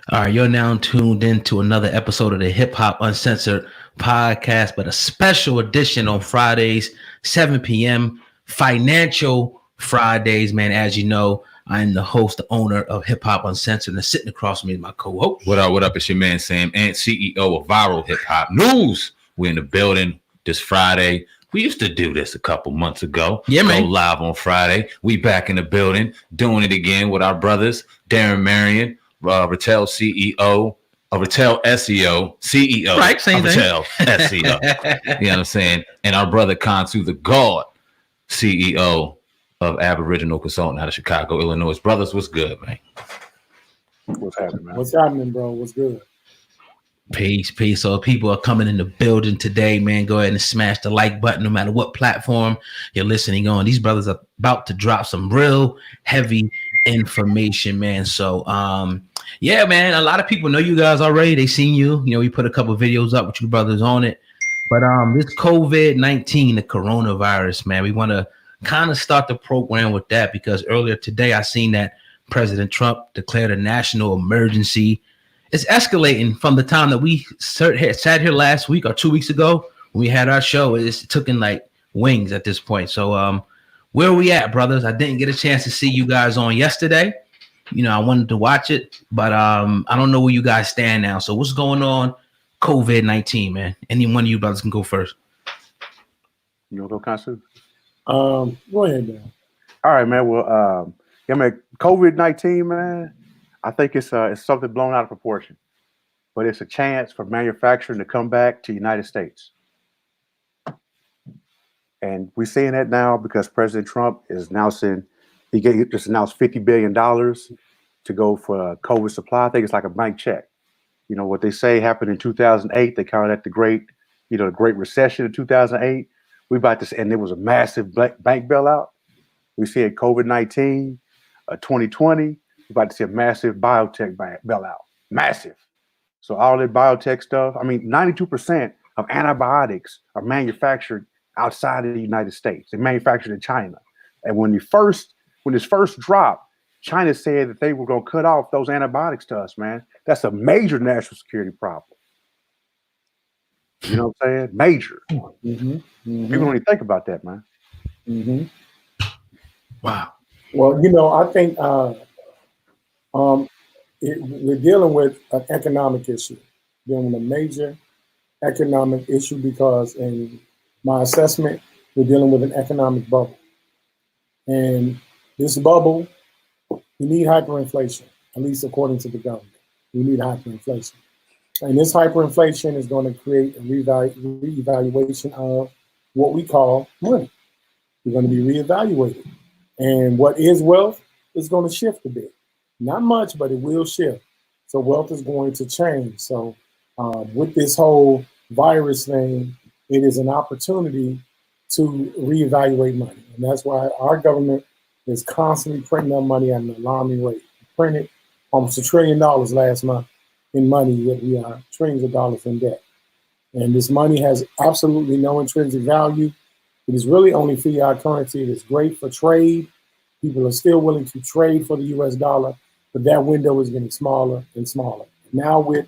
All right, you're now tuned into another episode of the Hip Hop Uncensored podcast, but a special edition on Fridays, 7 p.m. Financial Fridays, man. As you know, I'm the host, the owner of Hip Hop Uncensored, and sitting across from me is my co-host. What up? What up? It's your man Sam, and CEO of Viral Hip Hop News. We're in the building this Friday. We used to do this a couple months ago. Yeah, man. Go live on Friday. We back in the building, doing it again with our brothers, Darren Marion, Rattel CEO, Rattel SEO, CEO, Right, same thing. Rattel SEO. You know what I'm saying? And our brother Khonsu, the God, CEO of Aboriginal Consultant out of Chicago, Illinois. Brothers, what's good, man? What's happening, man? What's happening, bro? What's good? Peace. So if people are coming in the building today, man, go ahead and smash the like button no matter what platform you're listening on. These brothers are about to drop some real heavy information, man. So yeah, man, a lot of people know you guys already. They seen you. You know, we put a couple videos up with you brothers on it. But this COVID-19, the coronavirus, man, we want to kind of start the program with that because earlier today I seen that President Trump declared a national emergency. It's escalating from the time that we sat here last week or 2 weeks ago when we had our show. It's taken like wings at this point. So where are we at, brothers? I didn't get a chance to see you guys on yesterday. You know, I wanted to watch it, but I don't know where you guys stand now. So what's going on? COVID-19, man. Any one of you brothers can go first. You want to go, Khonsu? Go ahead, man. All right, man. Well, yeah, man. COVID-19, man. I think it's something blown out of proportion, but it's a chance for manufacturing to come back to the United States. And we're seeing that now because President Trump is announcing just announced $50 billion to go for COVID supply. I think it's like a blank check. You know what they say happened in 2008. They call that the Great Recession in 2008. We about to, and it was a massive bank bailout. We see it COVID-19, 2020. We're about to see a massive biotech bailout. Massive. So all that biotech stuff, I mean, 92% of antibiotics are manufactured outside of the United States. They're manufactured in China. And when this first dropped, China said that they were going to cut off those antibiotics to us, man. That's a major national security problem. You know what I'm saying? Major. Mm-hmm. Mm-hmm. People don't even think about that, man. Mm-hmm. Wow. Well, you know, I think we're dealing with an economic issue, dealing with a major economic issue because in my assessment, we're dealing with an economic bubble. And this bubble, we need hyperinflation, at least according to the government. We need hyperinflation. And this hyperinflation is going to create a reevaluation of what we call money. We're going to be reevaluated. And what is wealth is going to shift a bit. Not much, but it will shift. So wealth is going to change. So with this whole virus thing, it is an opportunity to reevaluate money. And that's why our government is constantly printing up money at an alarming rate. We printed almost $1 trillion last month in money, yet we are trillions of dollars in debt. And this money has absolutely no intrinsic value. It is really only fiat currency. It is great for trade. People are still willing to trade for the US dollar, but that window is getting smaller and smaller. Now with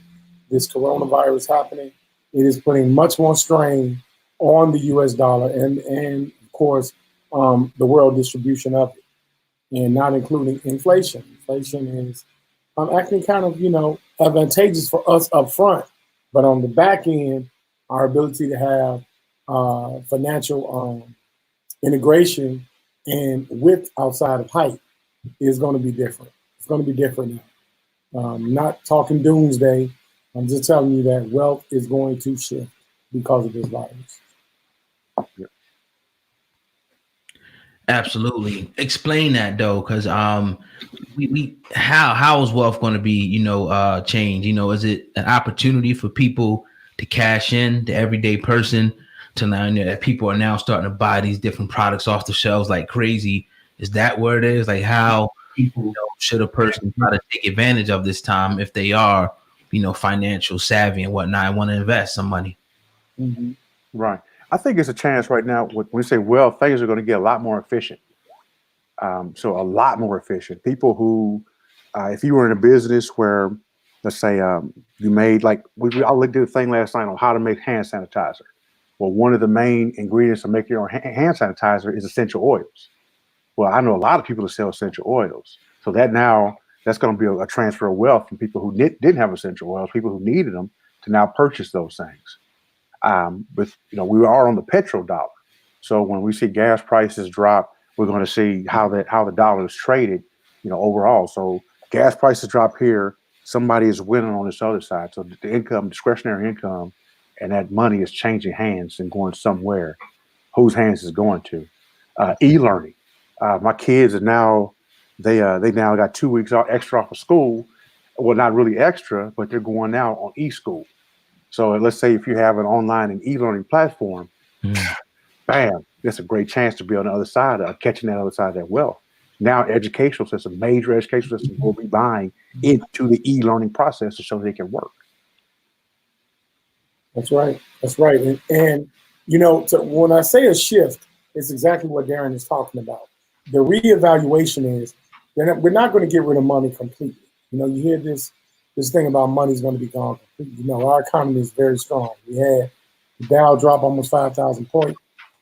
this coronavirus happening, it is putting much more strain on the US dollar and of course, the world distribution of it, and not including inflation. Inflation is acting kind of, advantageous for us up front, but on the back end, our ability to have financial integration and width outside of height is going to be different. It's going to be different now. I'm not talking doomsday. I'm just telling you that wealth is going to shift because of this virus. Yeah. Absolutely. Explain that though, because how is wealth going to be, changed? Is it an opportunity for people to cash in, the everyday person, to now that people are now starting to buy these different products off the shelves like crazy? Is that where it is? Like how people should a person try to take advantage of this time if they are, financial savvy and whatnot, and want to invest some money? Mm-hmm. Right. I think it's a chance right now. When we say wealth, things are going to get a lot more efficient. So a lot more efficient. People who, if you were in a business where let's say you made like I looked at a thing last night on how to make hand sanitizer. Well, one of the main ingredients to make your own hand sanitizer is essential oils. Well, I know a lot of people that sell essential oils, so that's going to be a transfer of wealth from people who didn't have essential oils, people who needed them, to now purchase those things. With we are on the petrodollar, so when we see gas prices drop, we're going to see how the dollar is traded, overall. So gas prices drop here, somebody is winning on this other side. So the income, discretionary income, and that money is changing hands and going somewhere. Whose hands is going to? E-learning. My kids are now they now got 2 weeks extra off of school. Well, not really extra, but they're going now on e-school. So let's say if you have an online and e-learning platform, bam, that's a great chance to be on the other side of catching that other side of that wealth. Now, educational system, major educational system will be buying into the e-learning process to show they can work. That's right. That's right. And when I say a shift, it's exactly what Darren is talking about. The reevaluation is we're not going to get rid of money completely. You hear this thing about money is going to be gone completely. Our economy is very strong. We had the Dow drop almost 5,000 points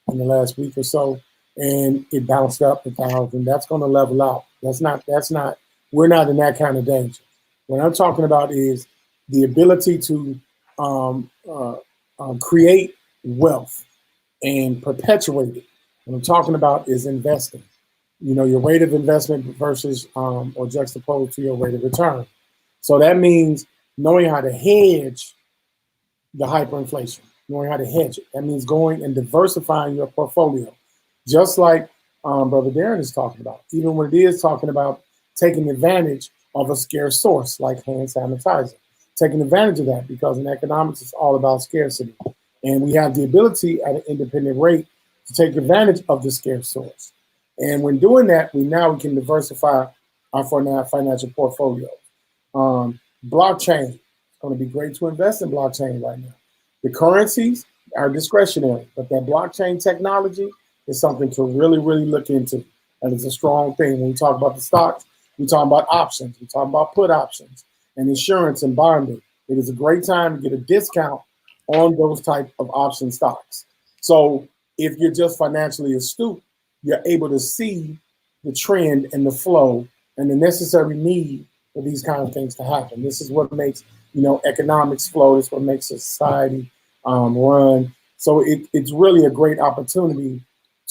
in the last week or so, and it bounced up 1,000. That's going to level out. We're not in that kind of danger. What I'm talking about is the ability to create wealth and perpetuate it. What I'm talking about is investing. Your rate of investment versus or juxtaposed to your rate of return. So that means knowing how to hedge the hyperinflation, knowing how to hedge it. That means going and diversifying your portfolio, just like Brother Darren is talking about. Even when it is talking about taking advantage of a scarce source like hand sanitizer, taking advantage of that, because in economics it's all about scarcity, and we have the ability at an independent rate to take advantage of the scarce source. And when doing that, we can diversify our financial portfolio. Blockchain, it's going to be great to invest in blockchain right now. The currencies are discretionary, but that blockchain technology is something to really, really look into. And it's a strong thing. When we talk about the stocks, we talk about options, we talk about put options and insurance and bonding. It is a great time to get a discount on those type of option stocks. So if you're just financially astute, you're able to see the trend and the flow and the necessary need for these kind of things to happen. This is what makes, economics flow. It's what makes society run. So it's really a great opportunity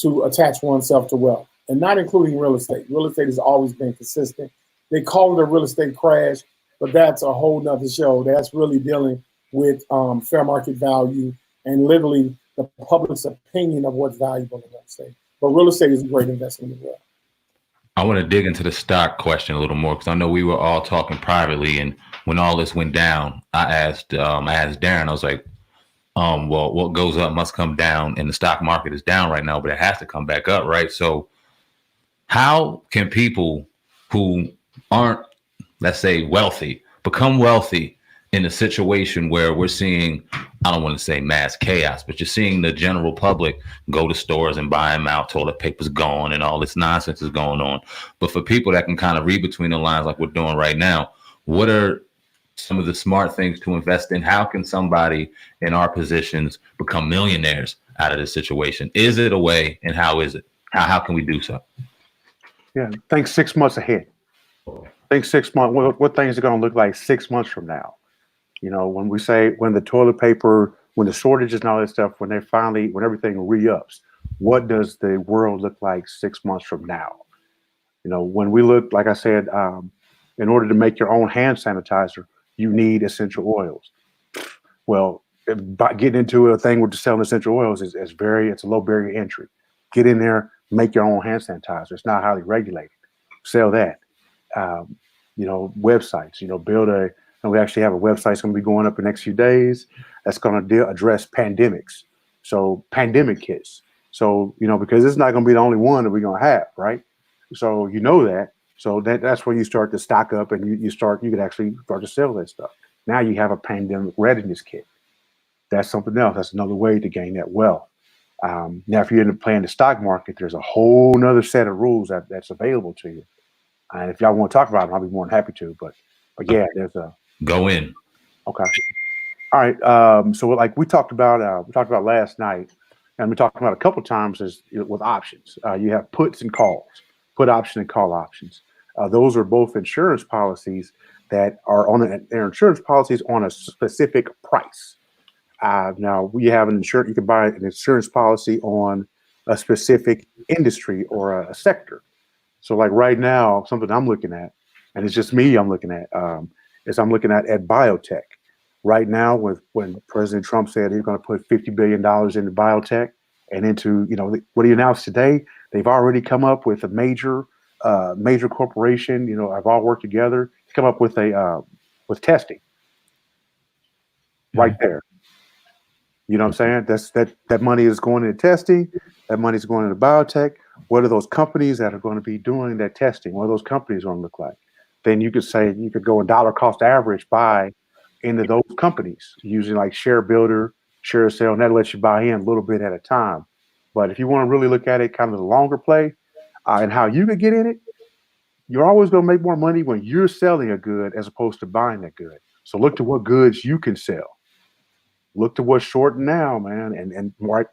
to attach oneself to wealth, and not including real estate. Real estate has always been consistent. They call it a real estate crash, but that's a whole nother show. That's really dealing with fair market value and literally the public's opinion of what's valuable in real estate. But real estate is a great investment as well. I want to dig into the stock question a little more, because I know we were all talking privately, and when all this went down, I asked Darren, I was like, well, what goes up must come down, and the stock market is down right now, but it has to come back up, right? So how can people who aren't, let's say, wealthy become wealthy in a situation where we're seeing, I don't want to say mass chaos, but you're seeing the general public go to stores and buy them out, toilet paper's gone and all this nonsense is going on. But for people that can kind of read between the lines like we're doing right now, what are some of the smart things to invest in? How can somebody in our positions become millionaires out of this situation? Is it a way, and how is it? How can we do so? Yeah, think 6 months ahead. Think 6 months. What things are going to look like 6 months from now? When we say when the toilet paper, when the shortages and all that stuff, when everything re-ups, what does the world look like 6 months from now? When we look, like I said, in order to make your own hand sanitizer, you need essential oils. Well, getting into a thing with selling essential oils is it's a low barrier entry. Get in there, make your own hand sanitizer. It's not highly regulated. Sell that. Websites. Build a. And we actually have a website that's going to be going up in the next few days that's going to address pandemics. So pandemic kits. So, because it's not going to be the only one that we're going to have, right? So that. So that's when you start to stock up, and you can actually start to sell that stuff. Now you have a pandemic readiness kit. That's something else. That's another way to gain that wealth. Now, if you end up playing the stock market, there's a whole nother set of rules that's available to you. And if y'all want to talk about it, I'll be more than happy to. But yeah, Go in. Okay. All right. So like we talked about last night, and we talked about a couple times is with options. You have puts and calls, put option and call options. Those are both insurance policies that are their insurance policies on a specific price. Now we have you can buy an insurance policy on a specific industry or a sector. So like right now, something I'm looking at, and it's just me I'm looking at, is I'm looking at biotech. Right now, when President Trump said he's going to put $50 billion into biotech and into, what he announced today, they've already come up with a major corporation, have all worked together to come up with with testing right there. You know what I'm saying? That money is going into testing. That money is going into biotech. What are those companies that are going to be doing that testing? What are those companies going to look like? Then you could go a dollar cost average buy into those companies using like Share Builder, Share Sale, and that lets you buy in a little bit at a time. But if you want to really look at it kind of the longer play and how you could get in it, you're always going to make more money when you're selling a good as opposed to buying a good. So look to what goods you can sell. Look to what's short now, man, and write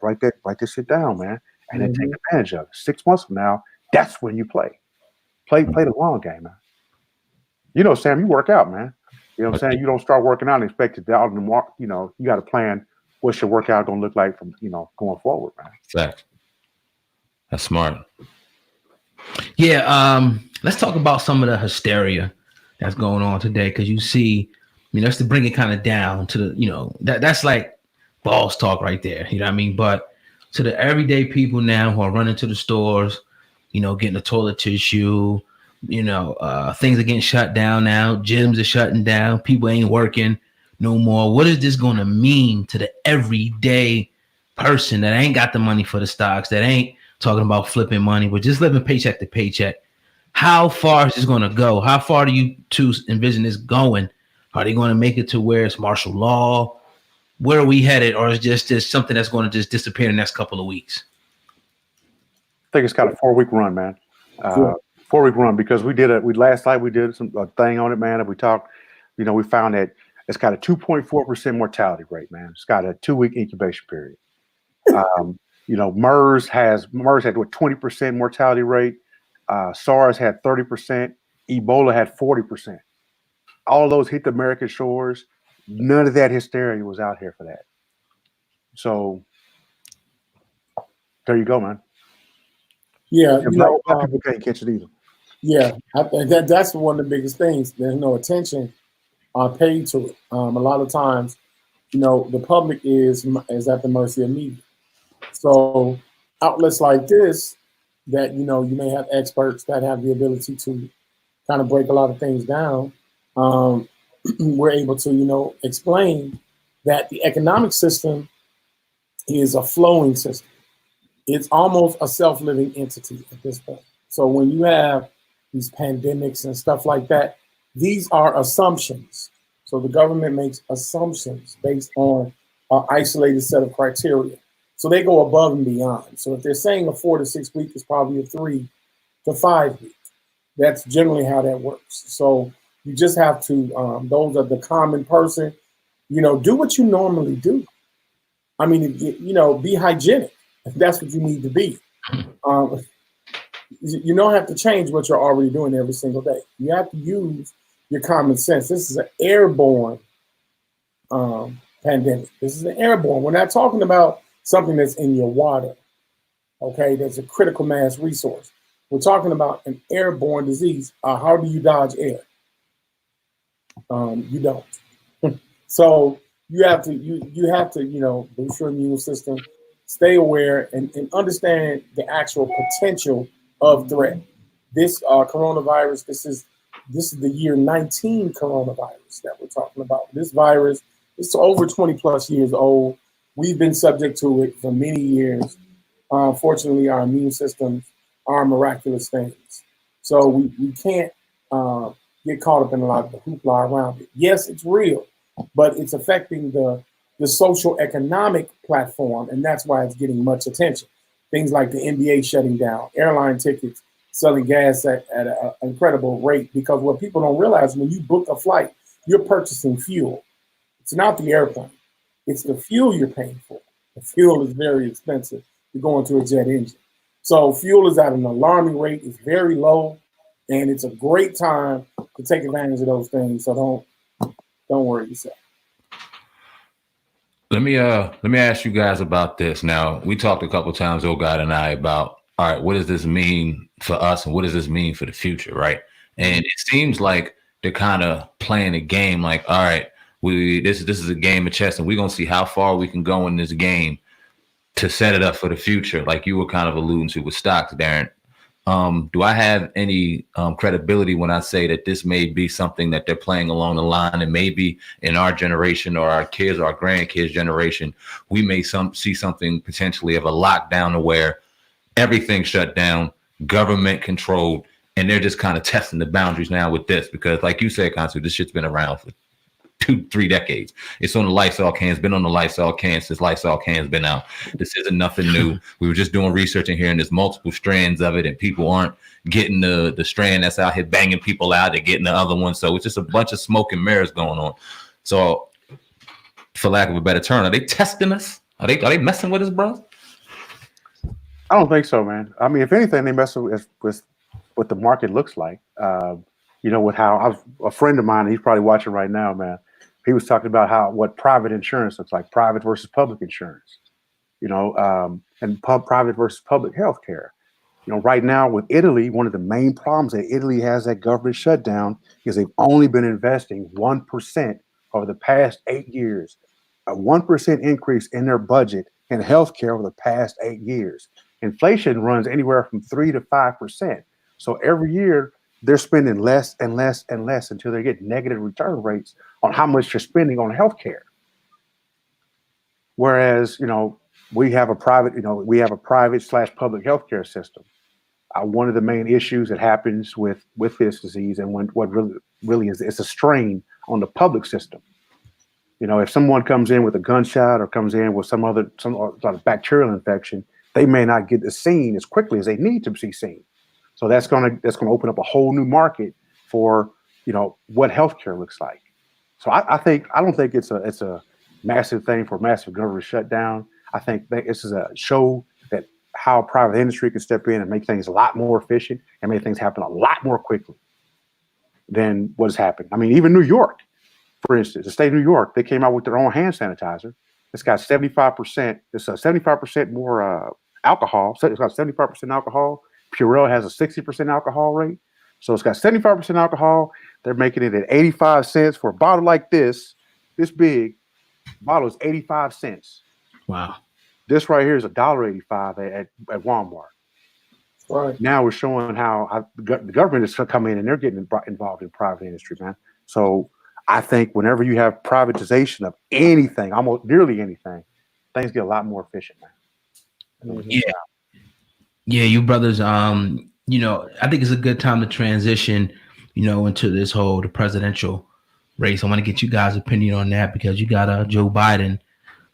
this shit down, man, and then take advantage of it. 6 months from now, that's when you play the long game, man. Sam, you work out, man. You know what I'm saying? You don't start working out and expect it out in the mark. You got to plan what's your workout going to look like from going forward, man. Exactly. That's smart. Yeah. Let's talk about some of the hysteria that's going on today, because you see. That's to bring it kind of down to the, that's like boss talk right there. You know what I mean? But to the everyday people now who are running to the stores, getting the toilet tissue, things are getting shut down now. Gyms are shutting down. People ain't working no more. What is this going to mean to the everyday person that ain't got the money for the stocks, that ain't talking about flipping money, but just living paycheck to paycheck? How far is this going to go? How far do you two envision this going? Are they going to make it to where it's martial law? Where are we headed? Or is just something that's going to just disappear in the next couple of weeks? I think it's got a 4-week run, man. 4-week run, because last night we did a thing on it, man. And we talked, we found that it's got a 2.4% mortality rate, man. It's got a 2-week incubation period. MERS had what, 20% mortality rate. SARS had 30%. Ebola had 40%. All of those hit the American shores. None of that hysteria was out here for that. So there you go, man. Yeah, people can't catch it either. Yeah, I think that's one of the biggest things. There's no attention paid to it. A lot of times, the public is at the mercy of media. So outlets like this, that you may have experts that have the ability to kind of break a lot of things down. We're able to, explain that the economic system is a flowing system. It's almost a self-living entity at this point. So when you have these pandemics and stuff like that, these are assumptions. So the government makes assumptions based on an isolated set of criteria. So they go above and beyond. So if they're saying a 4 to 6 week is probably a 3 to 5 week. That's generally how that works. So you just have to, those are the common person, do what you normally do. I mean, be hygienic. That's what you need to be. You don't have to change what you're already doing every single day. You have to use your common sense. This is an airborne pandemic. This is an airborne. We're not talking about something that's in your water, okay? That's a critical mass resource. We're talking about an airborne disease. How do you dodge air? You don't. So you have to, boost your immune system, stay aware, and understand the actual potential of threat. This coronavirus, this is the year 19 coronavirus that we're talking about. This virus is over 20 plus years old. We've been subject to it for many years. Fortunately, our immune systems are miraculous things. So we can't get caught up in a lot of the hoopla around it. Yes, it's real, but it's affecting the social economic platform, and that's why it's getting much attention. Things like the NBA shutting down, airline tickets, selling gas at an incredible rate, because what people don't realize, when you book a flight, you're purchasing fuel. It's not the airplane. It's the fuel you're paying for. The fuel is very expensive to go into a jet engine. So fuel is at an alarming rate. It's very low, and it's a great time to take advantage of those things. So don't worry yourself. Let me ask you guys about this. Now, we talked a couple of times, God and I, about, all right, what does this mean for us and what does this mean for the future, right? And it seems like they're kind of playing a game like, all right, this is a game of chess and we're going to see how far we can go in this game to set it up for the future, like you were kind of alluding to with stocks, Darren. Do I have any credibility when I say that this may be something that they're playing along the line, and maybe in our generation or our kids or our grandkids' generation, we may see something potentially of a lockdown to where everything's shut down, government controlled, and they're just kind of testing the boundaries now with this, because like you said, Khonsu, this shit's been around for 2-3 decades. It's on the Lysol cans, been on the Lysol cans since Lysol cans been out. This isn't nothing new. We were just doing research in here, and there's multiple strands of it, and people aren't getting the strand that's out here banging people out. They're getting the other one. So it's just a bunch of smoke and mirrors going on. So, for lack of a better term, are they testing us? Are they messing with us, bro? I don't think so, man. I mean, if anything, they mess with what the market looks like. With how a friend of mine, he's probably watching right now, man. He was talking about what private insurance looks like, private versus public insurance, and private versus public health care. Right now with Italy, one of the main problems that Italy has that government shutdown is they've only been investing 1% over the past 8 years, a 1% increase in their budget in healthcare over the past 8 years. Inflation runs anywhere from 3 to 5%. So every year they're spending less and less and less until they get negative return rates on how much you're spending on healthcare. Whereas, we have a private / public healthcare system. One of the main issues that happens with this disease, and what really is, it's a strain on the public system. If someone comes in with a gunshot or comes in with some sort of bacterial infection, they may not get the scene as quickly as they need to be seen. So that's gonna open up a whole new market for what healthcare looks like. So I don't think it's a massive thing for a massive government shutdown. I think this is a show that how private industry can step in and make things a lot more efficient and make things happen a lot more quickly than what has happened. I mean, even New York, for instance, the state of New York, they came out with their own hand sanitizer. It's got 75%. It's 75% more alcohol. So it's got 75% alcohol. Purell has a 60% alcohol rate. So it's got 75% alcohol. They're making it at 85 cents for a bottle like this big. Bottle is 85 cents. Wow. This right here is $1.85 at Walmart. Right. Now we're showing how the government is coming in and they're getting involved in private industry, man. So I think whenever you have privatization of anything, almost nearly anything, things get a lot more efficient, man. Yeah. Yeah, you brothers, I think it's a good time to transition, into this the presidential race. I want to get you guys' opinion on that, because you got Joe Biden,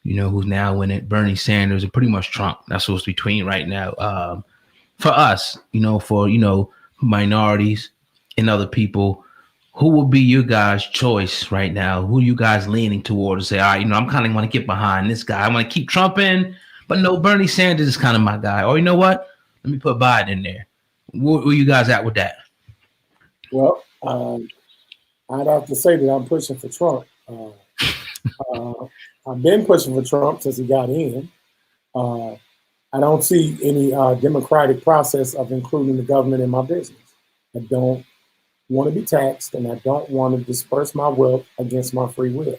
who's now winning, Bernie Sanders, and pretty much Trump. That's what's between right now. For us, for minorities and other people, who will be your guys' choice right now? Who are you guys leaning toward to say, all right, I'm kind of want to get behind this guy. I want to keep Trump in, but no, Bernie Sanders is kind of my guy. Or you know what? Let me put Biden in there. Where you guys at with that? Well, I'd have to say that I'm pushing for Trump. I've been pushing for Trump since he got in. I don't see any democratic process of including the government in my business. I don't want to be taxed, and I don't want to disperse my wealth against my free will.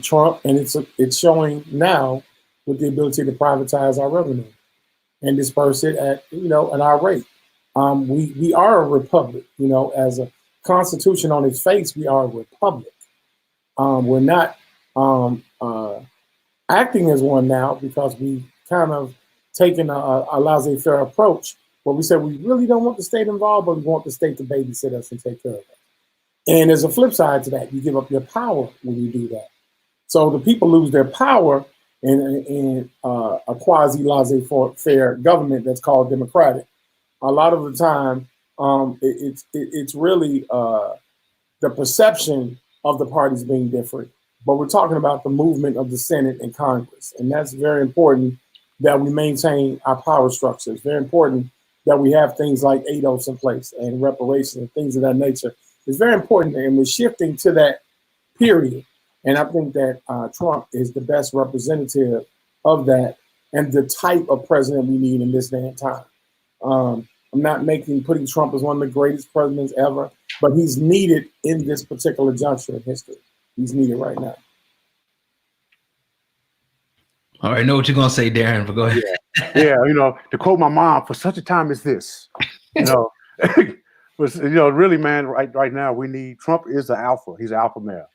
Trump, and it's showing now with the ability to privatize our revenue and disperse it at our rate. We are a republic. As a constitution on its face, we are a republic. We're not acting as one now because we kind of taken a laissez-faire approach where we said we really don't want the state involved, but we want the state to babysit us and take care of us. And there's a flip side to that. You give up your power when you do that. So the people lose their power in a quasi laissez-faire government that's called democratic. A lot of the time, it's really the perception of the parties being different, but we're talking about the movement of the Senate and Congress. And that's very important that we maintain our power structure. It's very important that we have things like ADOS in place and reparations and things of that nature. It's very important, and we're shifting to that period. And I think that Trump is the best representative of that and the type of president we need in this day and time. I'm not putting Trump as one of the greatest presidents ever, but he's needed in this particular juncture in history. He's needed right now. All right, I know what you're gonna say, Darren, but go ahead. Yeah, to quote my mom, for such a time as this, really, man, right now we need Trump is the alpha. He's an alpha male,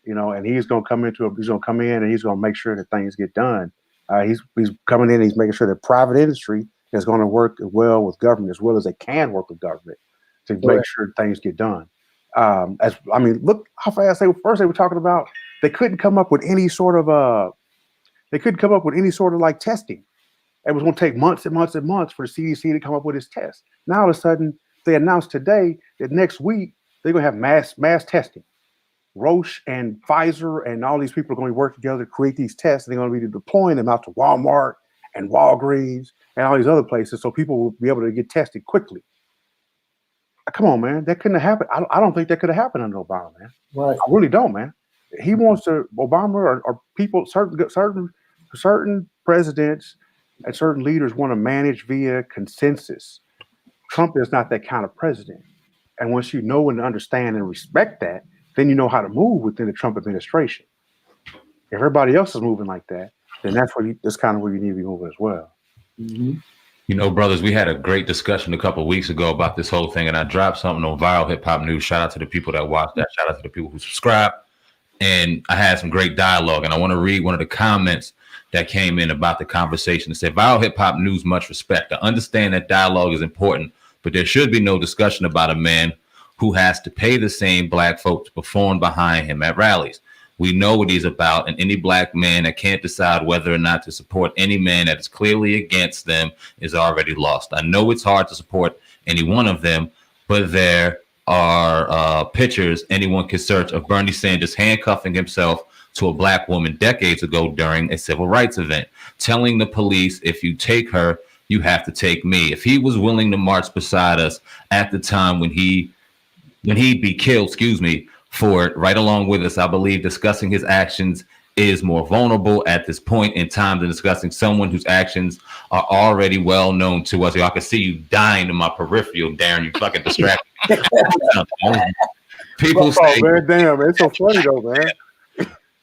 and he's gonna come in and he's gonna make sure that things get done. He's coming in, he's making sure that private industry is going to work well with government as well as they can work with government to make sure things get done. Look how fast they were talking about. They couldn't come up with any sort of like testing. It was going to take months and months and months for the CDC to come up with its test. Now all of a sudden they announced today that next week they're going to have mass testing. Roche and Pfizer and all these people are going to work together to create these tests. And they're going to be deploying them out to Walmart and Walgreens and all these other places so people will be able to get tested quickly. Come on, man. That couldn't have happened. I don't think that could have happened under Obama, man. Right. I really don't, man. He wants to, Obama or people, certain presidents and certain leaders want to manage via consensus. Trump is not that kind of president. And once you know and understand and respect that, then you know how to move within the Trump administration. If everybody else is moving like that, then that's kind of where you need to be moving as well. Mm-hmm. Brothers, we had a great discussion a couple of weeks ago about this whole thing, and I dropped something on Viral Hip Hop News. Shout out to the people that watched that. Shout out to the people who subscribed. And I had some great dialogue, and I want to read one of the comments that came in about the conversation. It said, Viral Hip Hop News, much respect. I understand that dialogue is important, but there should be no discussion about a man who has to pay the same black folk to perform behind him at rallies. We know what he's about, and any black man that can't decide whether or not to support any man that is clearly against them is already lost. I know it's hard to support any one of them, but there are pictures anyone can search of Bernie Sanders handcuffing himself to a black woman decades ago during a civil rights event, telling the police, if you take her, you have to take me. If he was willing to march beside us at the time when he'd be killed, for it, right along with us, I believe discussing his actions is more vulnerable at this point in time than discussing someone whose actions are already well known to us. I can see you dying in my peripheral, Darren. You fucking distract me. People say, man, damn, it's so funny though, man.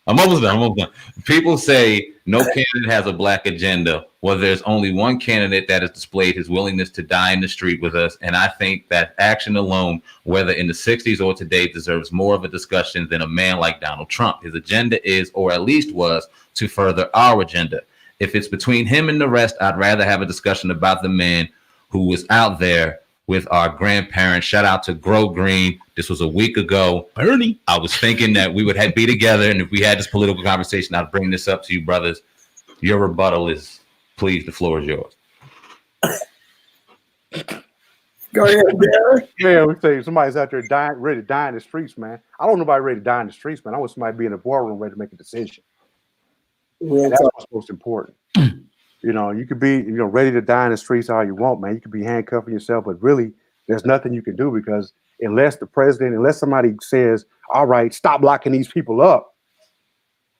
I'm almost done. People say no candidate has a black agenda. Well, there's only one candidate that has displayed his willingness to die in the street with us. And I think that action alone, whether in the 60s or today, deserves more of a discussion than a man like Donald Trump. His agenda is, or at least was, to further our agenda. If it's between him and the rest, I'd rather have a discussion about the man who was out there with our grandparents. Shout out to Grow Green. This was a week ago. Bernie, I was thinking that we would be together, and if we had this political conversation, I'd bring this up to you, brothers. Your rebuttal is, please, the floor is yours. Go ahead, Darren. Yeah, we say somebody's out there ready to die in the streets, man. I don't know nobody ready to die in the streets, man. I want somebody to be in the boardroom ready to make a decision. That's what's most important. You could be, ready to die in the streets all you want, man. You could be handcuffing yourself, but really, there's nothing you can do because unless somebody says, "All right, stop locking these people up,"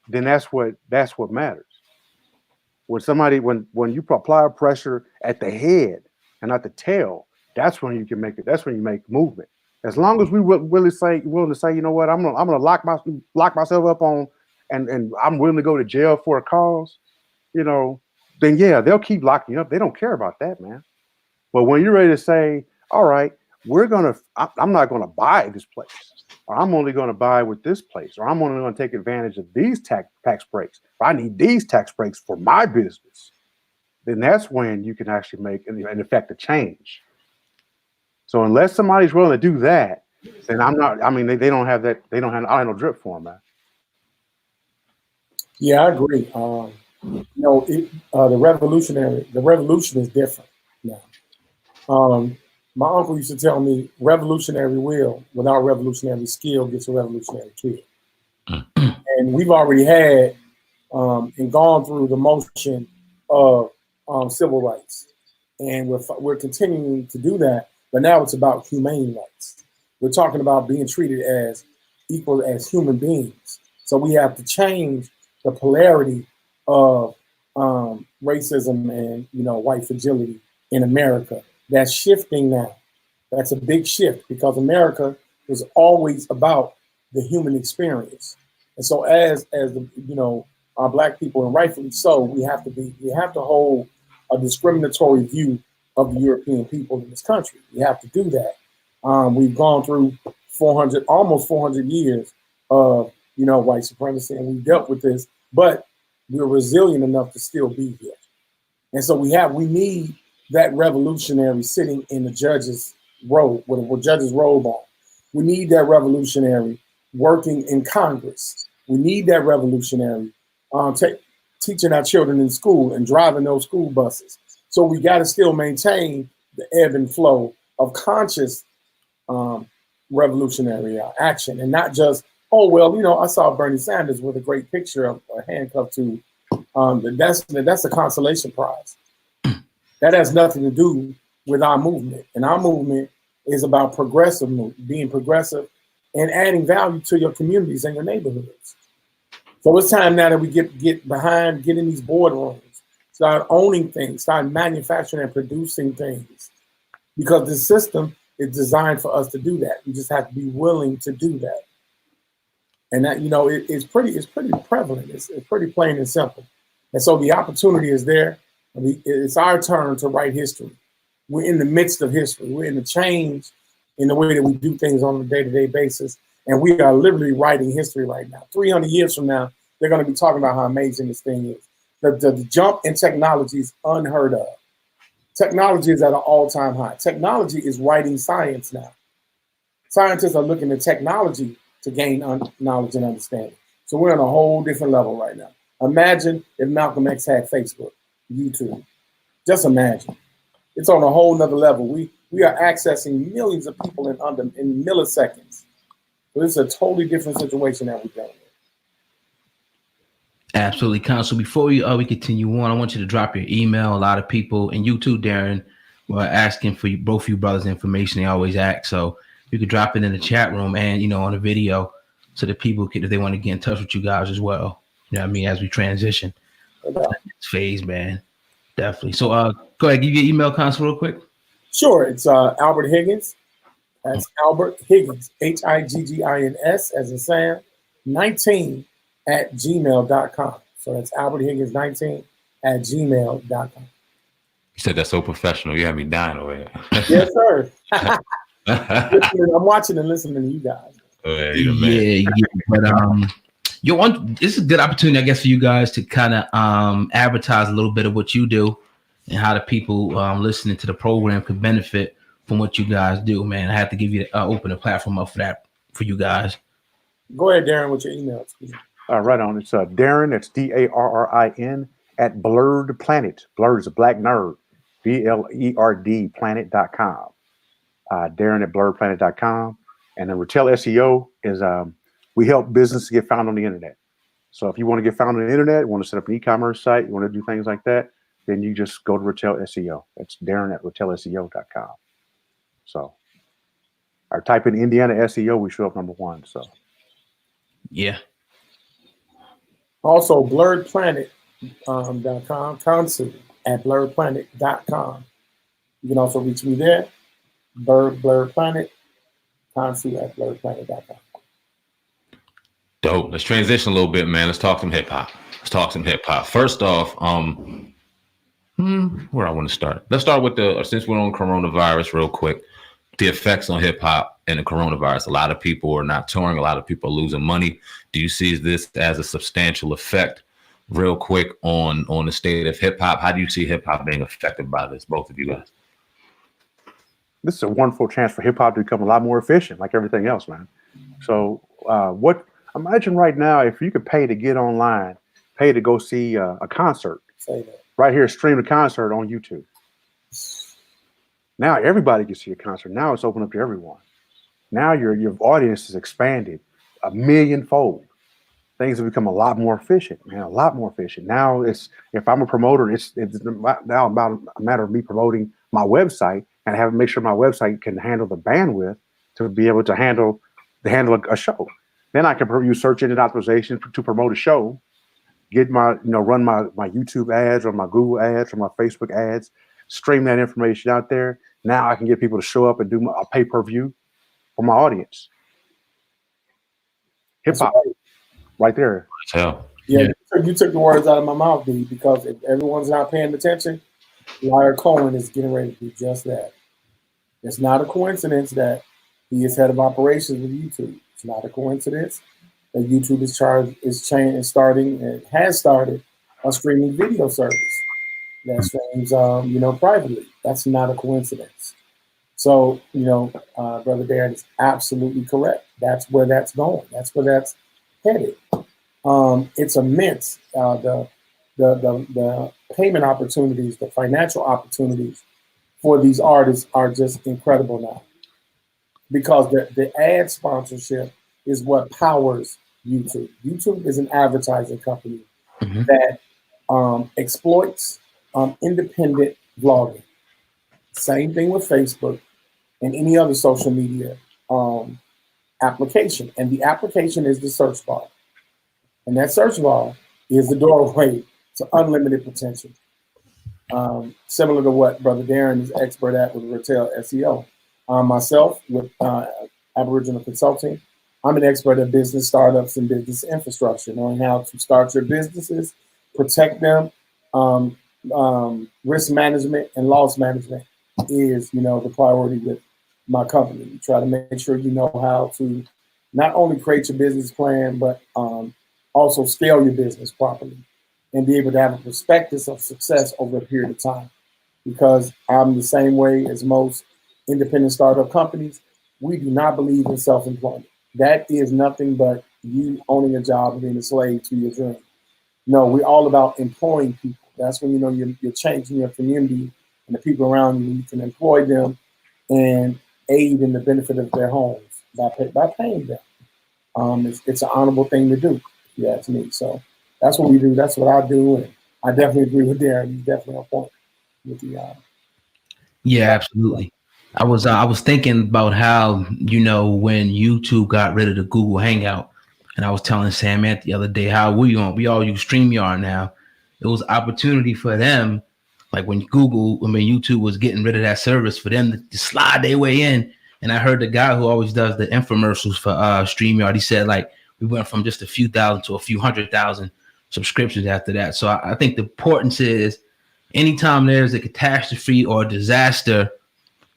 then that's what matters. When you apply pressure at the head and not the tail, that's when you can make it. That's when you make movement. As long as we willing to say, you know what, I'm gonna lock myself up on, and I'm willing to go to jail for a cause, then yeah, they'll keep locking you up. They don't care about that, man. But when you're ready to say, all right, I'm not gonna buy this place, or I'm only gonna buy with this place, or I'm only gonna take advantage of these tax breaks, or I need these tax breaks for my business, then that's when you can actually make an effective change. So unless somebody's willing to do that, then I'm not. I mean, they don't have that. I have no drip for them, man. Yeah, I agree. The revolution is different now. My uncle used to tell me, revolutionary will without revolutionary skill gets a revolutionary kill. And we've already had and gone through the motion of civil rights. And we're continuing to do that, but now it's about humane rights. We're talking about being treated as equal as human beings. So we have to change the polarity of racism and white fragility in America. That's shifting now. That's a big shift because America was always about the human experience. And so as the our Black people, and rightfully so, we have to hold a discriminatory view of the European people in this country. We have to do that. We've gone through almost 400 years of white supremacy, and we've dealt with this, but we're resilient enough to still be here. And so we need that revolutionary sitting in the judge's robe, with a judge's robe on. We need that revolutionary working in Congress. We need that revolutionary teaching our children in school and driving those school buses. So we got to still maintain the ebb and flow of conscious revolutionary action, and not just, I saw Bernie Sanders with a great picture of a handcuffed to. That's a consolation prize. That has nothing to do with our movement, and our movement is about being progressive, and adding value to your communities and your neighborhoods. So it's time now that we get behind, get in these boardrooms, start owning things, start manufacturing and producing things, because the system is designed for us to do that. We just have to be willing to do that. And that, it's pretty prevalent. It's pretty plain and simple. And so the opportunity is there. It's our turn to write history. We're in the midst of history. We're in the change in the way that we do things on a day-to-day basis. And we are literally writing history right now. 300 years from now, they're going to be talking about how amazing this thing is. The jump in technology is unheard of. Technology is at an all-time high. Technology is writing science now. Scientists are looking at technology to gain knowledge and understanding. So we're on a whole different level right now. Imagine if Malcolm X had Facebook, YouTube. Just imagine. It's on a whole nother level. We are accessing millions of people in milliseconds. So this is a totally different situation that we're dealing with. Absolutely, Khonsu. Before we continue on, I want you to drop your email. A lot of people, and you too, Darren, were asking for both you brothers' information. They always ask. So you could drop it in the chat room and, on the video, so that people can, if they want to get in touch with you guys as well. You know what I mean? As we transition to the next phase, man. Definitely. So go ahead, give your email, Khonsu, real quick. Sure. It's Albert Higgins. That's Albert Higgins, Higgins, as in Sam, 19 at gmail.com. So that's Albert Higgins 19 at gmail.com. You said that's so professional. You had me dying over here. Yes, sir. I'm watching and listening to you guys. Yeah. But this is a good opportunity, I guess, for you guys to kind of advertise a little bit of what you do and how the people listening to the program could benefit from what you guys do, man. I have to give you open a platform up for that for you guys. Go ahead, Darren, with your email. Right on. It's Darren, that's DARRIN, at Blurred Planet. Blurred is a black nerd. BLERD planet.com. Darren at blurredplanet.com. And then Retail SEO is we help businesses get found on the internet. So if you want to get found on the internet, want to set up an e-commerce site, you want to do things like that, then you just go to Retail SEO. That's Darren at retailseo.com. So or type in Indiana SEO, we show up number 1. So yeah. Also, blurredplanet.com, Khonsu at blurredplanet.com. You can also reach me there, Blurred Planet, Khonsu at blurredplanet.com. Dope. Let's transition a little bit, man. Let's talk some hip hop. First off, where I want to start. Let's start with since we're on coronavirus real quick, the effects on hip hop and the coronavirus. A lot of people are not touring. A lot of people are losing money. Do you see this as a substantial effect real quick on the state of hip hop? How do you see hip hop being affected by this, both of you guys? This is a wonderful chance for hip hop to become a lot more efficient, like everything else, man. So imagine right now, if you could pay to get online, pay to go see a concert, right here, stream the concert on YouTube. Now everybody can see a concert. Now it's open up to everyone. Now your audience is expanded a millionfold. Things have become a lot more efficient, man, a lot more efficient. Now it's, if I'm a promoter, it's now about a matter of me promoting my website and having to make sure my website can handle the bandwidth to be able to handle a show. Then I can use search engine optimization to promote a show, get my, run my YouTube ads or my Google ads or my Facebook ads, stream that information out there. Now I can get people to show up and do a pay-per-view for my audience. Hip hop, right there. So Yeah, you took the words out of my mouth, D, because if everyone's not paying attention, Liar Cohen is getting ready to do just that. It's not a coincidence that he is head of operations with YouTube. It's not a coincidence that YouTube has started a streaming video service that streams, privately. That's not a coincidence. So, Brother Darren is absolutely correct. That's where that's going. That's where that's headed. It's immense. The payment opportunities, the financial opportunities for these artists are just incredible now, because the ad sponsorship is what powers YouTube. YouTube is an advertising company that exploits independent vlogging. Same thing with Facebook and any other social media application. And the application is the search bar. And that search bar is the doorway to unlimited potential. Similar to what Brother Darren is expert at with retail SEO. Myself, with Aboriginal Consulting, I'm an expert at business startups and business infrastructure, knowing how to start your businesses, protect them. Risk management and loss management is, the priority with my company. We try to make sure you know how to not only create your business plan, but also scale your business properly and be able to have a prospectus of success over a period of time. Because I'm the same way as most independent startup companies. We do not believe in self-employment. That is nothing but you owning a job and being a slave to your dream. No, we're all about employing people. That's when you're changing your community and the people around you. You can employ them and aid in the benefit of their homes by paying them. It's an honorable thing to do, if you ask me. So that's what we do. That's what I do, and I definitely agree with Darren. He's definitely on point with the. Yeah, absolutely. I was thinking about how, when YouTube got rid of the Google Hangout, and I was telling Sam Ant the other day how we all use StreamYard now. It was opportunity for them, like when YouTube was getting rid of that service, for them to slide their way in. And I heard the guy who always does the infomercials for StreamYard, he said, like, we went from just a few thousand to a few 100,000 subscriptions after that. So I think the importance is, anytime there's a catastrophe or a disaster,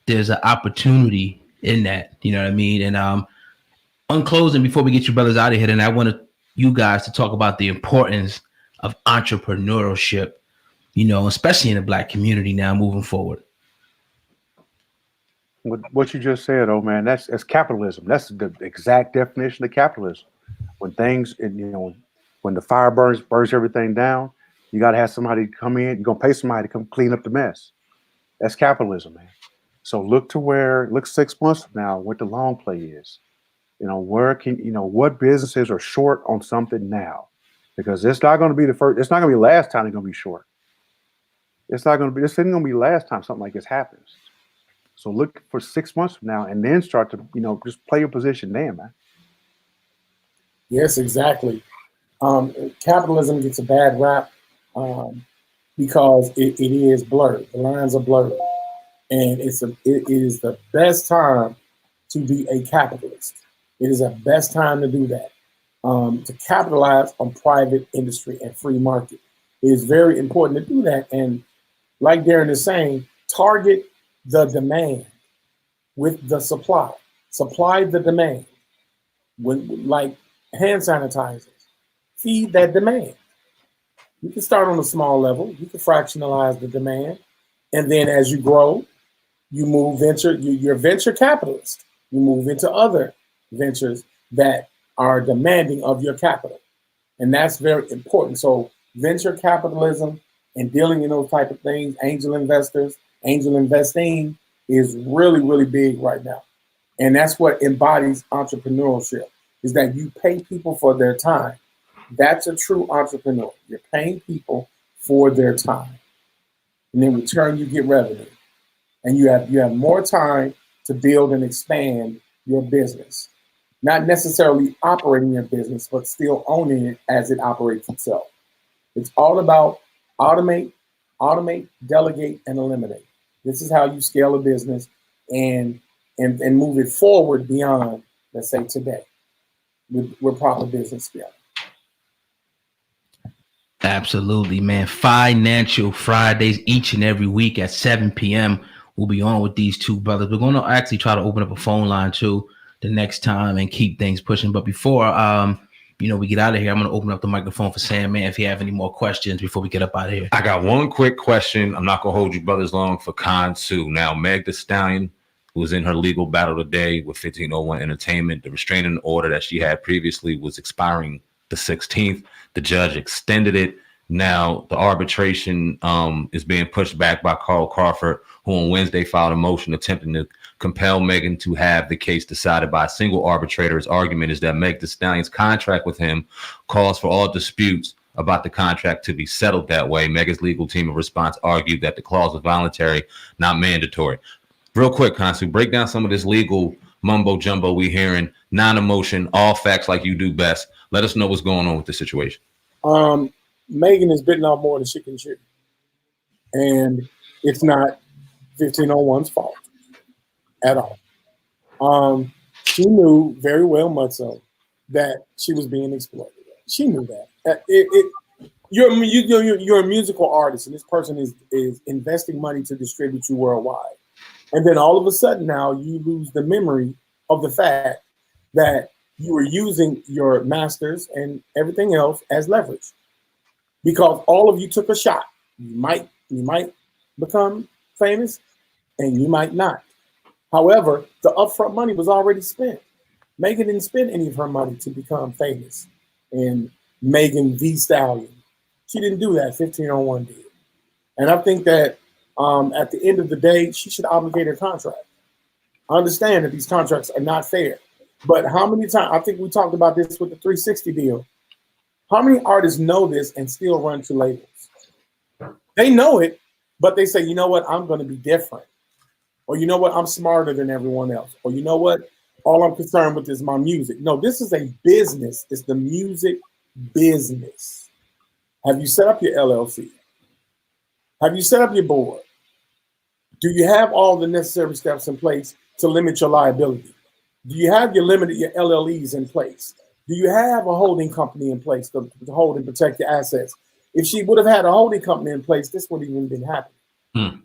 there's an opportunity in that. You know what I mean? And on closing, before we get you brothers out of here, and I want you guys to talk about the importance of entrepreneurship, especially in the Black community now moving forward. What you just said, oh man, that's capitalism. That's the exact definition of capitalism. When things, when the fire burns everything down, you got to have somebody come in. You're gonna pay somebody to come clean up the mess. That's capitalism, man. So look 6 months from now what the long play is. What businesses are short on something now, because it's not going to be the first. It's not going to be the last time they're going to be short. This isn't going to be the last time something like this happens. So look for 6 months from now, and then start to just play your position then, man. Yes, exactly. Capitalism gets a bad rap because it is blurred. The lines are blurred, and it is the best time to be a capitalist. It is the best time to do that, to capitalize on private industry and free market. It is very important to do that. And like Darren is saying, target the demand with the supply. Supply the demand. Like hand sanitizers, feed that demand. You can start on a small level. You can fractionalize the demand. And then as you grow, you move you're venture capitalist. You move into other ventures that are demanding of your capital. And that's very important. So venture capitalism and dealing in those type of things, angel investors, angel investing, is really, really big right now. And that's what embodies entrepreneurship, is that you pay people for their time. That's a true entrepreneur. You're paying people for their time. And in return, you get revenue. And you have more time to build and expand your business. Not necessarily operating your business, but still owning it as it operates itself. It's all about automate, delegate, and eliminate. This is how you scale a business and move it forward beyond, let's say, today with proper business scale. Absolutely, man. Financial Fridays each and every week at 7 p.m. We'll be on with these two brothers. We're going to actually try to open up a phone line too the next time and keep things pushing. But before we get out of here, I'm going to open up the microphone for Sam, man, if you have any more questions before we get up out of here. I got one quick question. I'm not going to hold you brothers long for Khonsu. Now, Magda Stein, who was in her legal battle today with 1501 Entertainment, the restraining order that she had previously was expiring the 16th. The judge extended it. Now, the arbitration is being pushed back by Carl Crawford, who on Wednesday filed a motion attempting to compel Megan to have the case decided by a single arbitrator. His argument is that Magda Stein's contract with him calls for all disputes about the contract to be settled that way. Megan's legal team in response argued that the clause was voluntary, not mandatory. Real quick, Khonsu, break down some of this legal mumbo jumbo we hearing, non-emotion, all facts like you do best. Let us know what's going on with this situation. Megan is bitten off more than she can chew. And it's not 1501's fault at all. She knew very well, much so, that she was being exploited. She knew that. You're a musical artist, and this person is investing money to distribute you worldwide. And then all of a sudden now you lose the memory of the fact that you were using your masters and everything else as leverage. Because all of you took a shot. You might become famous and you might not. However, the upfront money was already spent. Megan didn't spend any of her money to become famous. And Megan the Stallion, she didn't do that. 1501 did. And I think that at the end of the day, she should obligate her contract. I understand that these contracts are not fair. But how many times, I think we talked about this with the 360 deal. How many artists know this and still run to labels? They know it, but they say, you know what, I'm going to be different. Or you know what, I'm smarter than everyone else. Or you know what, all I'm concerned with is my music. No, this is a business. It's the music business. Have you set up your LLC? Have you set up your board? Do you have all the necessary steps in place to limit your liability? Do you have your LLEs in place? Do you have a holding company in place to hold and protect your assets? If she would have had a holding company in place, this wouldn't even been happening.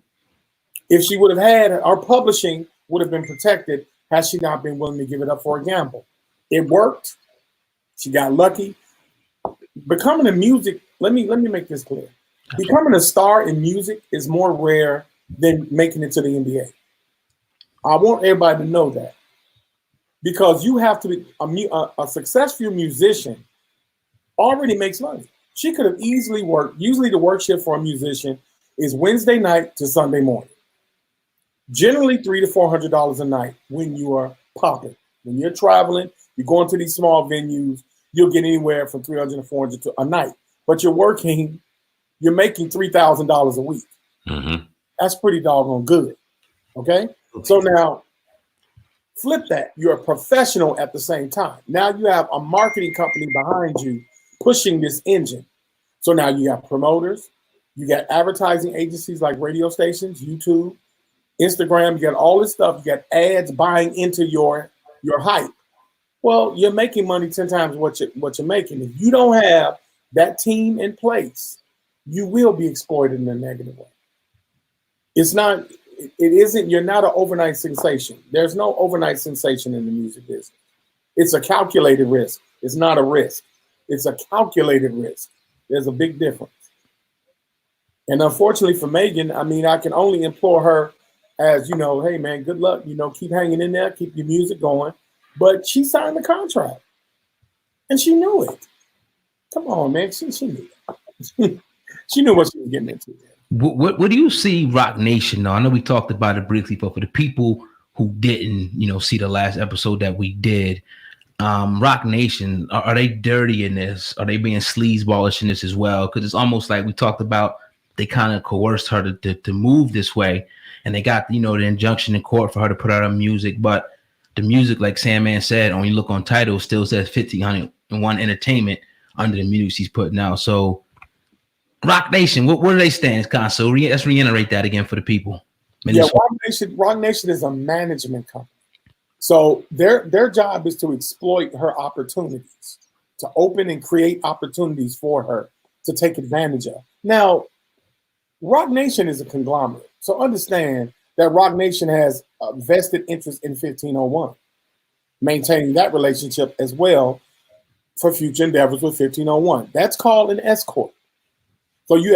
If she would have had, our publishing would have been protected had she not been willing to give it up for a gamble. It worked. She got lucky. Becoming a music, let me make this clear. Becoming a star in music is more rare than making it to the NBA. I want everybody to know that. Because you have to be a successful musician already makes money. She could have easily worked. Usually the work shift for a musician is Wednesday night to Sunday morning. Generally $300 to $400 a night when you are popping. When you're traveling, you're going to these small venues, you'll get anywhere from $300 to $400 a night. But you're making $3,000 a week. Mm-hmm. That's pretty doggone good. Okay? So now, flip that. You're a professional at the same time. Now you have a marketing company behind you pushing this engine. So now you got promoters, you got advertising agencies like radio stations, YouTube, Instagram, you got all this stuff. You got ads buying into your hype. Well, you're making money 10 times what you're making. If you don't have that team in place, you will be exploited in a negative way. You're not an overnight sensation. There's no overnight sensation in the music business. It's a calculated risk. It's not a risk. It's a calculated risk. There's a big difference. And unfortunately for Megan, I can only implore her as, hey man, good luck, keep hanging in there, keep your music going. But she signed the contract and she knew it. Come on, man. She knew it. She knew what she was getting into. What do you see Rock Nation now? I know we talked about it briefly, but for the people who didn't, see the last episode that we did, Rock Nation, are they dirty in this? Are they being sleazeballish in this as well? Because it's almost like we talked about, they kind of coerced her to move this way, and they got, the injunction in court for her to put out her music. But the music, like Sandman said, when you look on Tidal, still says 1501 Entertainment under the music she's putting out. So Rock Nation, where do they stand, Khonsu? Let's reiterate that again for the people. Rock Nation is a management company. So their job is to exploit her opportunities, to open and create opportunities for her to take advantage of. Now, Rock Nation is a conglomerate. So understand that Rock Nation has a vested interest in 1501, maintaining that relationship as well for future endeavors with 1501. That's called an S corp. So you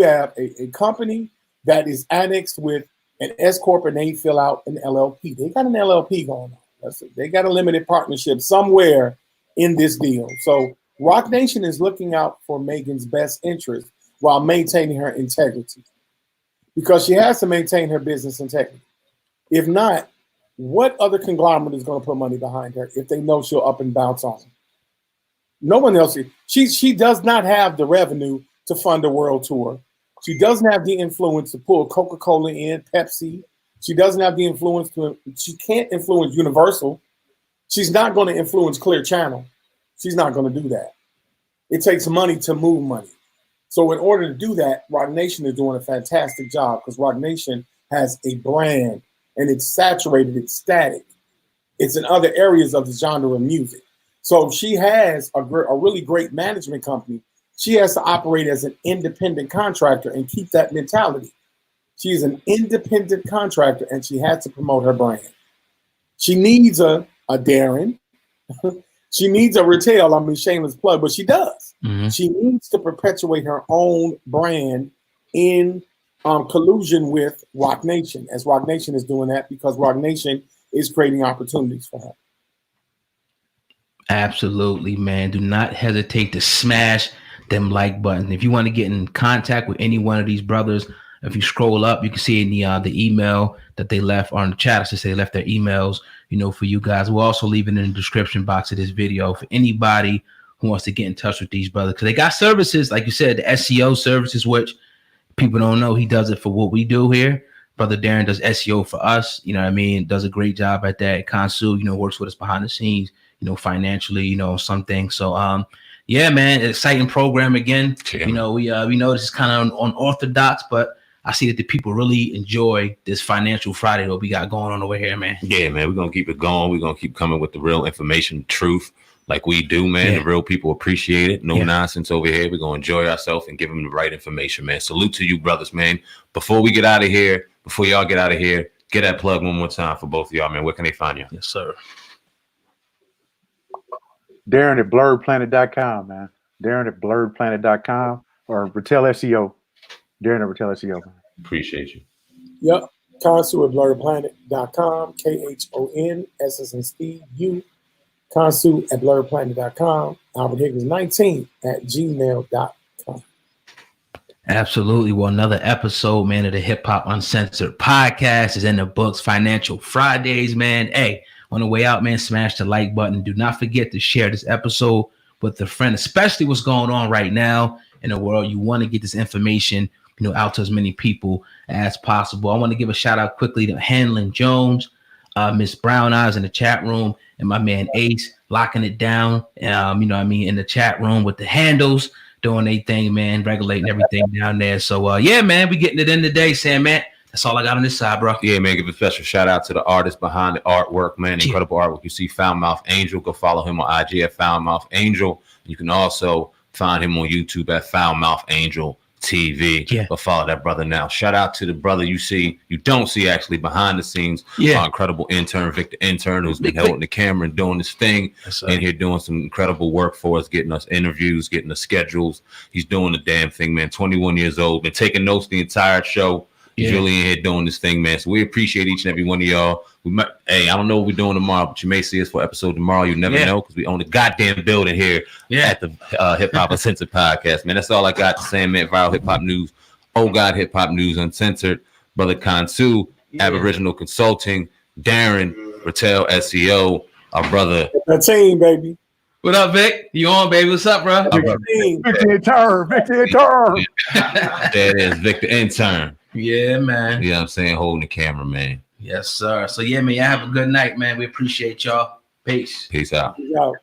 have a company that is annexed with an S corp, and they fill out an LLP. They got an LLP going on. They got a limited partnership somewhere in this deal. So Rock Nation is looking out for Megan's best interest while maintaining her integrity, because she has to maintain her business integrity. If not, what other conglomerate is going to put money behind her if they know she'll up and bounce on them? No one else. She does not have the revenue to fund a world tour. She doesn't have the influence to pull Coca-Cola in, Pepsi. She doesn't have the influence she can't influence Universal. She's not going to influence Clear Channel. She's not going to do that. It takes money to move money. So in order to do that, Rock Nation is doing a fantastic job, because Rock Nation has a brand, and it's saturated, it's static. It's in other areas of the genre of music. So she has a really great management company. She has to operate as an independent contractor and keep that mentality. She is an independent contractor, and she has to promote her brand. She needs a Darren. She needs a Retail. Shameless plug, but she does. Mm-hmm. She needs to perpetuate her own brand in collusion with Rock Nation, as Rock Nation is doing that, because Rock Nation is creating opportunities for her. Absolutely, man. Do not hesitate to smash them like buttons. If you want to get in contact with any one of these brothers, if you scroll up, you can see in the email that they left, or in the chat, I should say, they left their emails, for you guys. We'll also leave it in the description box of this video for anybody who wants to get in touch with these brothers, because they got services, like you said, the SEO services, which people don't know. He does it for what we do here. Brother Darren does SEO for us, does a great job at that. Khonsu, works with us behind the scenes, financially, some things. So, yeah, man, exciting program again. Yeah. We know this is kind of unorthodox, but I see that the people really enjoy this Financial Friday that we got going on over here, man. Yeah, man, we're going to keep it going. We're going to keep coming with the real information, truth, like we do, man. Yeah. The real people appreciate it. No nonsense over here. We're going to enjoy ourselves and give them the right information, man. Salute to you, brothers, man. Before we get out of here, before y'all get out of here, get that plug one more time for both of y'all, man. Where can they find you? Yes, sir. Darren at blurredplanet.com, man. Darren at blurredplanet.com, or Retail SEO. Darren at Retail SEO. Appreciate you. Yep. Khonsu at blurredplanet.com. KHONSSNSTU. Khonsu at blurredplanet.com. Albert Higgins 19 at gmail.com. Absolutely. Well, another episode, man, of the Hip Hop Uncensored podcast is in the books. Financial Fridays, man. Hey, on the way out, man, smash the like button. Do not forget to share this episode with a friend, especially what's going on right now in the world. You want to get this information, out to as many people as possible. I want to give a shout out quickly to Hanlon Jones, Miss Brown Eyes in the chat room, and my man Ace locking it down. In the chat room with the handles, doing their thing, man, regulating everything down there. So, yeah, man, we getting it in today, Sam, man. That's all I got on this side, bro. Yeah, man, give a special shout out to the artist behind the artwork, man. Incredible artwork. You see Foulmouth Angel. Go follow him on IG at Foulmouth Angel. You can also find him on YouTube at Foulmouth Angel TV. Yeah. But follow that brother now. Shout out to the brother you don't see actually behind the scenes. Yeah. Our incredible intern, Victor Intern, who's been holding the camera and doing this thing. In here doing some incredible work for us, getting us interviews, getting us schedules. He's doing the damn thing, man. 21 years old, been taking notes the entire show. He's really in here doing this thing, man. So we appreciate each and every one of y'all. I don't know what we're doing tomorrow, but you may see us for episode tomorrow. You never know, because we own the goddamn building here at the Hip Hop Uncensored podcast, man. That's all I got to say, man. Viral hip hop news Whole God Hip Hop News Uncensored, brother Khonsu, Aboriginal Consulting, Darren, Rattel SEO, our brother. That team, baby. What up, Vic? You on, baby? What's up, bro? Victor intern. There it is, Victor Intern. Yeah, man. You know what I'm saying? Holding the camera, man. Yes, sir. So yeah, man, y'all have a good night, man. We appreciate y'all. Peace. Peace out. Peace out.